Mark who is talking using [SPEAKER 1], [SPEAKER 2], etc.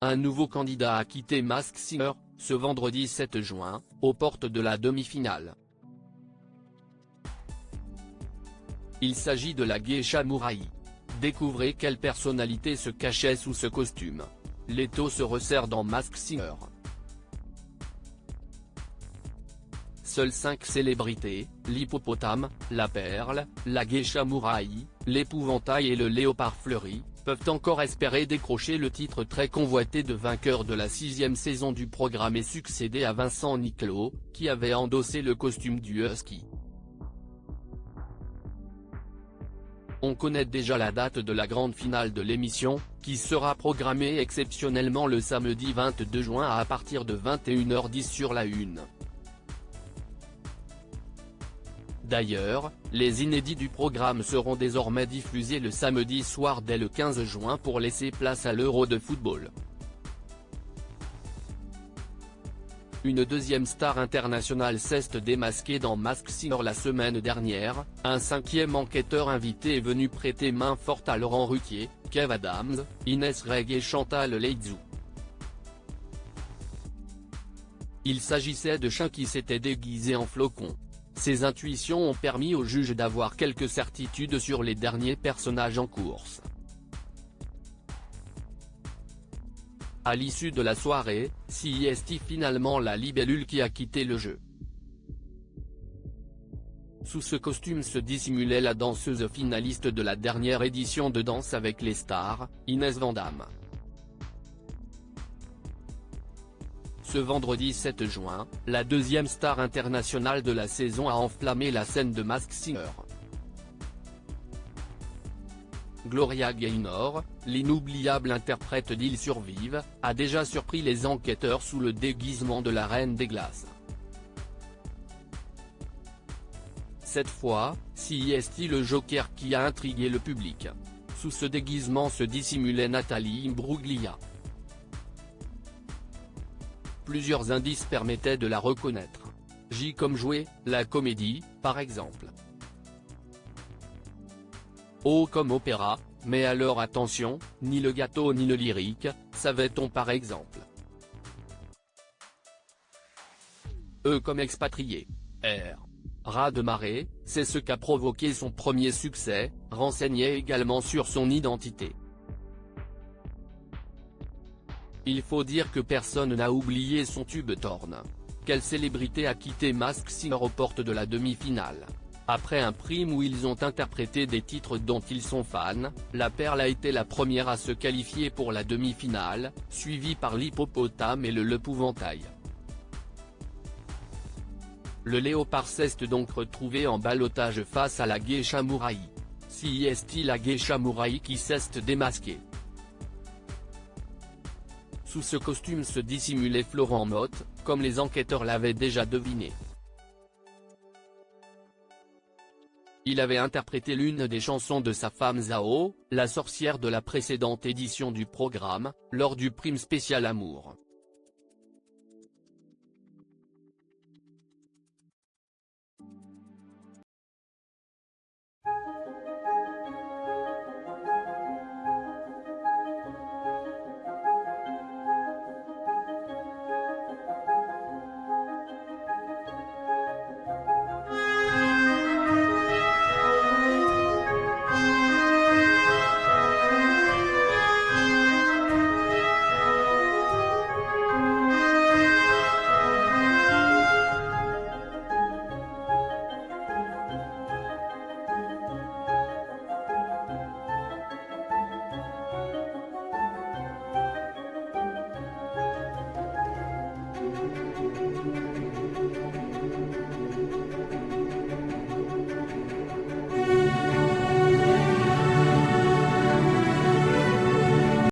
[SPEAKER 1] Un nouveau candidat a quitté Masked Singer, ce vendredi 7 juin, aux portes de la demi-finale. Il s'agit de la geisha Murai. Découvrez quelle personnalité se cachait sous ce costume. L'étau se resserre dans Masked Singer. Seules 5 célébrités, l'hippopotame, la perle, la geisha Murai, l'épouvantail et le léopard fleuri, peuvent encore espérer décrocher le titre très convoité de vainqueur de la 6e saison du programme et succéder à Vincent Niclot, qui avait endossé le costume du husky. On connaît déjà la date de la grande finale de l'émission, qui sera programmée exceptionnellement le samedi 22 juin à partir de 21h10 sur la Une. D'ailleurs, les inédits du programme seront désormais diffusés le samedi soir dès le 15 juin pour laisser place à l'Euro de football. Une deuxième star internationale s'est démasquée dans Masked Singer la semaine dernière, un 5e enquêteur invité est venu prêter main forte à Laurent Ruquier, Kev Adams, Inès Reg et Chantal Leitzou. Il s'agissait de chiens qui s'étaient déguisés en flocons. Ces intuitions ont permis au juge d'avoir quelques certitudes sur les derniers personnages en course. À l'issue de la soirée, c'est finalement la libellule qui a quitté le jeu. Sous ce costume se dissimulait la danseuse finaliste de la dernière édition de Danse avec les stars, Inès Van Damme. Ce vendredi 7 juin, la deuxième star internationale de la saison a enflammé la scène de Masked Singer. Gloria Gaynor, l'inoubliable interprète d'Ils survivent, a déjà surpris les enquêteurs sous le déguisement de la Reine des Glaces. Cette fois, c'est le Joker qui a intrigué le public. Sous ce déguisement se dissimulait Nathalie Imbruglia. Plusieurs indices permettaient de la reconnaître. J comme jouer, la comédie, par exemple. O comme opéra, mais alors attention, ni le gâteau ni le lyrique, savait-on par exemple. E comme expatrié. R. Raz de marée, c'est ce qu'a provoqué son premier succès, renseignait également sur son identité. Il faut dire que personne n'a oublié son tube Torn. Quelle célébrité a quitté Masked Singer aux portes de la demi-finale? Après un prime où ils ont interprété des titres dont ils sont fans, la perle a été la première à se qualifier pour la demi-finale, suivie par l'hippopotame et le l'épouvantail. Le léopard s'est donc retrouvé en ballottage face à la geisha Murai. C'est la geisha Murai qui s'est démasquée. Sous ce costume se dissimulait Florent Mothe, comme les enquêteurs l'avaient déjà deviné. Il avait interprété l'une des chansons de sa femme Zao, la sorcière de la précédente édition du programme, lors du prime spécial Amour.